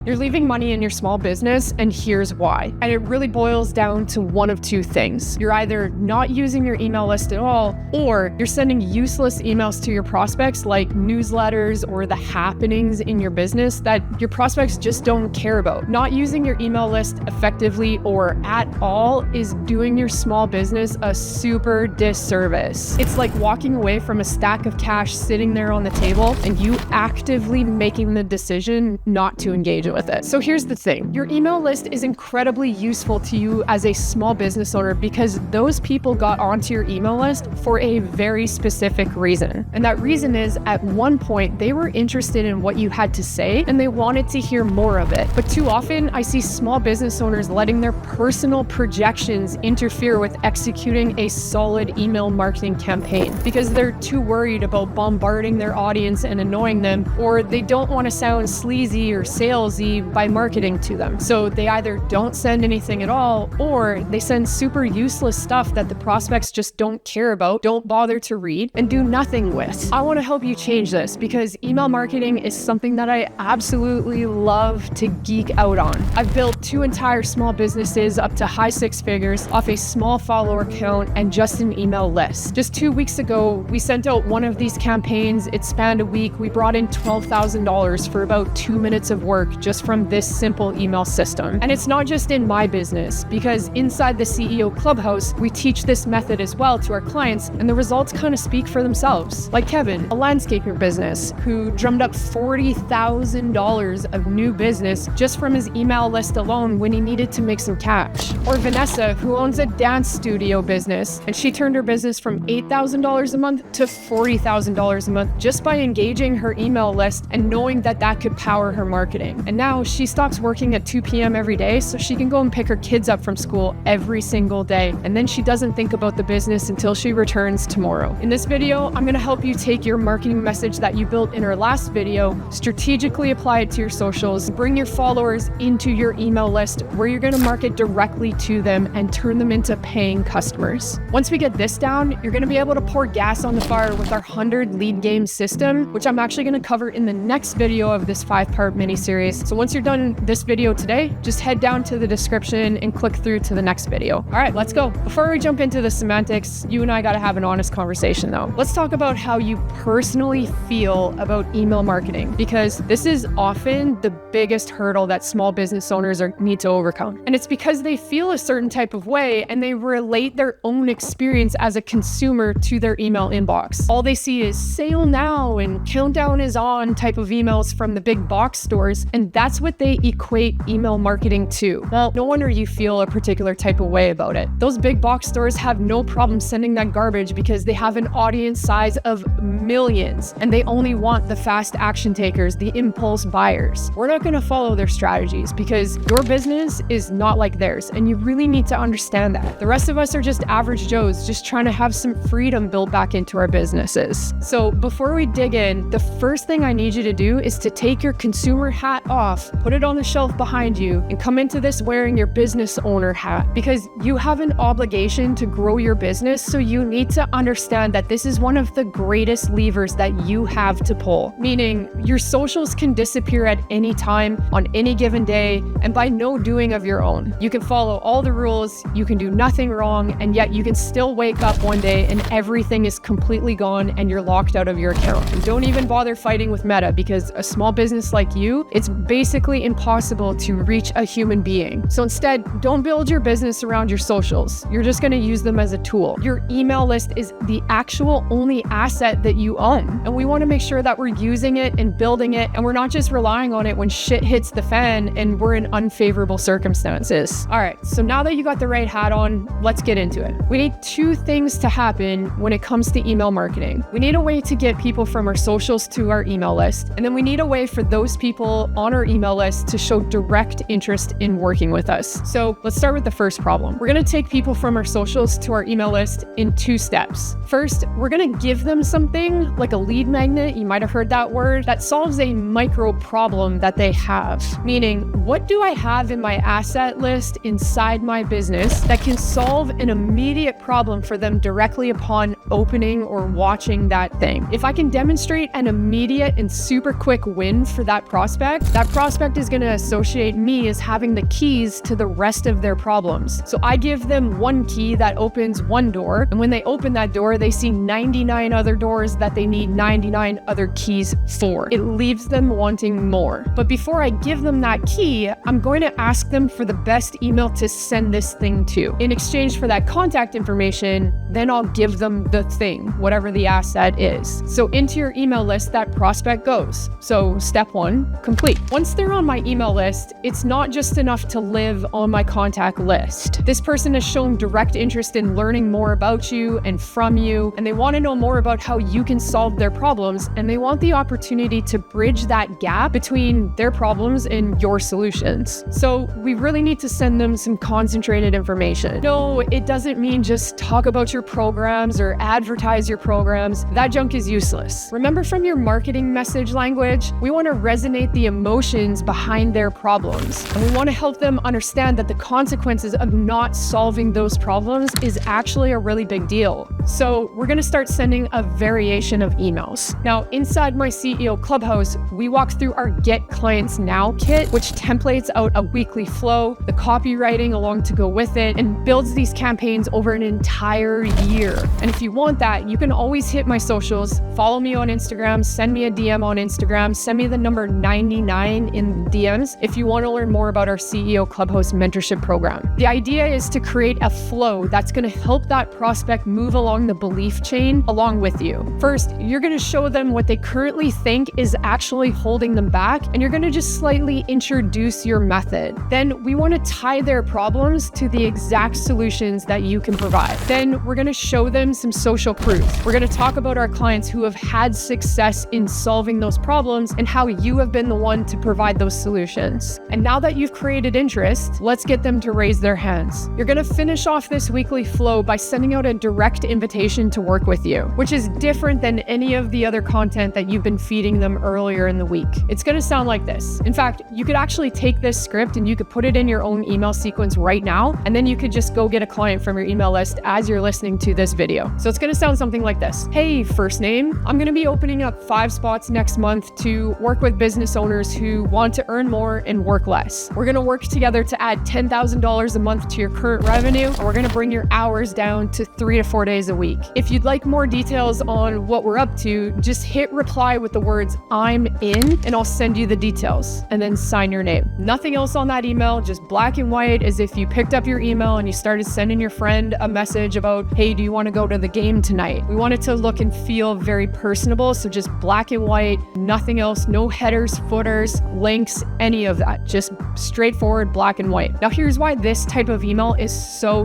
You're leaving money in your small business, and here's why. And it really boils down to one of two things. You're either not using your email list at all, or you're sending useless emails to your prospects like newsletters or the happenings in your business that your prospects just don't care about. Not using your email list effectively or at all is doing your small business a super disservice. It's like walking away from a stack of cash sitting there on the table and you actively making the decision not to engage with it. So here's the thing. Your email list is incredibly useful to you as a small business owner because those people got onto your email list for a very specific reason. And that reason is at one point they were interested in what you had to say and they wanted to hear more of it. But too often I see small business owners letting their personal projections interfere with executing a solid email marketing campaign because they're too worried about bombarding their audience and annoying them, or they don't want to sound sleazy or salesy by marketing to them. So they either don't send anything at all, or they send super useless stuff that the prospects just don't care about, don't bother to read, and do nothing with. I want to help you change this because email marketing is something that I absolutely love to geek out on. I've built 2 entire small businesses up to high 6 figures off a small follower count and just an email list. Just 2 weeks ago, we sent out one of these campaigns. It spanned a week. We brought in $12,000 for about 2 minutes of work just from this simple email system. And it's not just in my business, because inside the CEO Clubhouse, we teach this method as well to our clients, and the results kind of speak for themselves. Like Kevin, a landscaper business, who drummed up $40,000 of new business just from his email list alone when he needed to make some cash. Or Vanessa, who owns a dance studio business, and she turned her business from $8,000 a month to $40,000 a month just by engaging her email list and knowing that that could power her marketing. And now she stops working at 2 p.m. every day so she can go and pick her kids up from school every single day. And then she doesn't think about the business until she returns tomorrow. In this video, I'm going to help you take your marketing message that you built in our last video, strategically apply it to your socials, bring your followers into your email list where you're going to market directly to them and turn them into paying customers. Once we get this down, you're going to be able to pour gas on the fire with our 100 lead game system, which I'm actually going to cover in the next video of this 5-part mini series. So once you're done this video today, just head down to the description and click through to the next video. All right, let's go. Before we jump into the semantics, you and I got to have an honest conversation though. Let's talk about how you personally feel about email marketing, because this is often the biggest hurdle that small business owners need to overcome. And it's because they feel a certain type of way and they relate their own experience as a consumer to their email inbox. All they see is sale now and countdown is on type of emails from the big box stores, and that's what they equate email marketing to. Well, no wonder you feel a particular type of way about it. Those big box stores have no problem sending that garbage because they have an audience size of millions and they only want the fast action takers, the impulse buyers. We're not going to follow their strategies because your business is not like theirs, and you really need to understand that. The rest of us are just average Joes just trying to have some freedom built back into our businesses. So before we dig in, the first thing I need you to do is to take your consumer hat off, put it on the shelf behind you, and come into this wearing your business owner hat, because you have an obligation to grow your business. So you need to understand that this is one of the greatest levers that you have to pull, meaning your socials can disappear at any time on any given day and by no doing of your own. You can follow all the rules, you can do nothing wrong, and yet you can still wake up one day and everything is completely gone and you're locked out of your account. And don't even bother fighting with Meta, because a small business like you, it's basically impossible to reach a human being. So instead, don't build your business around your socials. You're just going to use them as a tool. Your email list is the actual only asset that you own. And we want to make sure that we're using it and building it, and we're not just relying on it when shit hits the fan and we're in unfavorable circumstances. All right, so now that you got the right hat on, let's get into it. We need 2 things to happen when it comes to email marketing. We need a way to get people from our socials to our email list, and then we need a way for those people on our email list to show direct interest in working with us. So let's start with the first problem. We're going to take people from our socials to our email list in 2 steps. First, we're going to give them something like a lead magnet, you might have heard that word, that solves a micro problem that they have. Meaning, what do I have in my asset list inside my business that can solve an immediate problem for them directly upon opening or watching that thing. If I can demonstrate an immediate and super quick win for that prospect is going to associate me as having the keys to the rest of their problems. So I give them one key that opens one door, and when they open that door, they see 99 other doors that they need 99 other keys for. It leaves them wanting more. But before I give them that key, I'm going to ask them for the best email to send this thing to. In exchange for that contact information, then I'll give them the thing, whatever the asset is. So into your email list, that prospect goes. So step 1, complete. Once they're on my email list, it's not just enough to live on my contact list. This person has shown direct interest in learning more about you and from you, and they want to know more about how you can solve their problems, and they want the opportunity to bridge that gap between their problems and your solutions. So we really need to send them some concentrated information. No, it doesn't mean just talk about your programs or advertise your programs. That junk is useless. Remember from your marketing message language, we want to resonate the emotions behind their problems. And we want to help them understand that the consequences of not solving those problems is actually a really big deal. So we're going to start sending a variation of emails. Now, inside my CEO Clubhouse, we walk through our Get Clients Now kit, which templates out a weekly flow, the copywriting along to go with it, and builds these campaigns over an entire year. And if you want that, you can always hit my socials, follow me on Instagram, send me a DM on Instagram, send me the number 99 in DMs if you want to learn more about our CEO Clubhouse mentorship program. The idea is to create a flow that's going to help that prospect move along the belief chain along with you. First, you're going to show them what they currently think is actually holding them back, and you're going to just slightly introduce your method. Then we want to tie their problems to the exact solutions that you can provide. Then we're going to show them some social proof. We're going to talk about our clients who have had success in solving those problems and how you have been the one to provide those solutions. And now that you've created interest, let's get them to raise their hands. You're going to finish off this weekly flow by sending out a direct invitation to work with you, which is different than any of the other content that you've been feeding them earlier in the week. It's going to sound like this. In fact, you could actually take this script and you could put it in your own email sequence right now, and then you could just go get a client from your email list as you're listening to this video. So it's going to sound something like this. Hey, first name, I'm going to be opening up 5 spots next month to work with business owners who want to earn more and work less. We're going to work together to add $10,000 a month to your current revenue, and we're going to bring your hours down to 3 to 4 days a week. If you'd like more details on what we're up to, just hit reply with the words "I'm in" and I'll send you the details, and then sign your name. Nothing else on that email, just black and white, as if you picked up your email and you started sending your friend a message about, hey, do you want to go to the game tonight? We want it to look and feel very personable, so just black and white, nothing else, no headers, footers, links, any of that, just straightforward black and white. Now here's why this type of email is so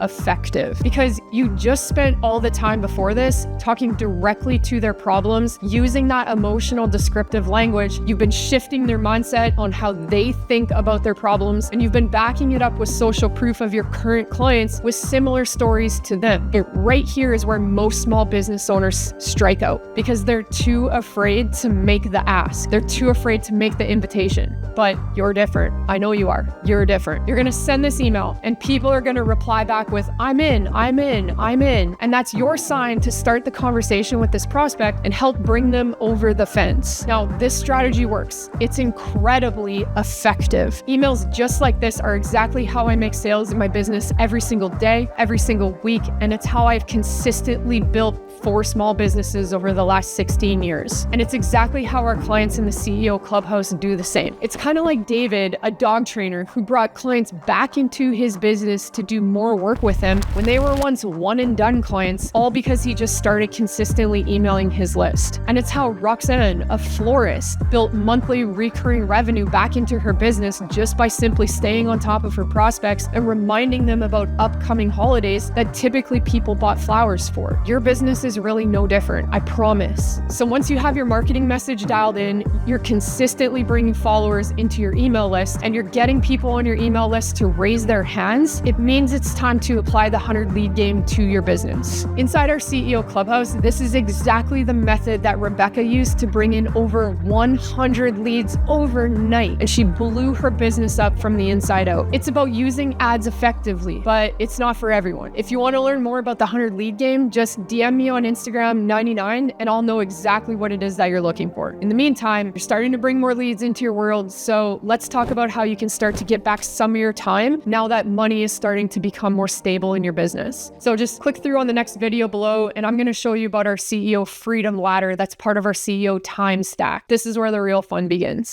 effective, because you just spent all the time before this talking directly to their problems, using that emotional descriptive language. You've been shifting their mindset on how they think about their problems, and you've been backing it up with social proof of your current clients with similar stories to them. It right here is where most small business owners strike out, because they're too afraid to make the ask. They're too afraid to make the invitation. But you're different. I know you are. You're different. You're going to send this email and people are going to reply back with, I'm in. And that's your sign to start the conversation with this prospect and help bring them over the fence. Now, this strategy works. It's incredibly effective. Emails just like this are exactly how I make sales in my business every single day, every single week, and it's how I've consistently built 4 small businesses over the last 16 years. And it's exactly how our clients in the CEO Clubhouse do the same. It's kind of like David, a dog trainer who brought clients back into his business to do more work with him when they were once one and done clients, all because he just started consistently emailing his list. And it's how Roxanne, a florist, built monthly recurring revenue back into her business just by simply staying on top of her prospects and reminding them about upcoming holidays that typically people bought flowers for. Your business is is really no different, I promise. So once you have your marketing message dialed in, you're consistently bringing followers into your email list, and you're getting people on your email list to raise their hands, it means it's time to apply the 100 lead game to your business. Inside our CEO Clubhouse, this is exactly the method that Rebecca used to bring in over 100 leads overnight, and she blew her business up from the inside out. It's about using ads effectively, but it's not for everyone. If you want to learn more about the 100 lead game, just DM me on Instagram 99 and I'll know exactly what it is that you're looking for. In the meantime, you're starting to bring more leads into your world, so let's talk about how you can start to get back some of your time now that money is starting to become more stable in your business. So just click through on the next video below and I'm going to show you about our CEO Freedom Ladder that's part of our CEO Time Stack. This is where the real fun begins.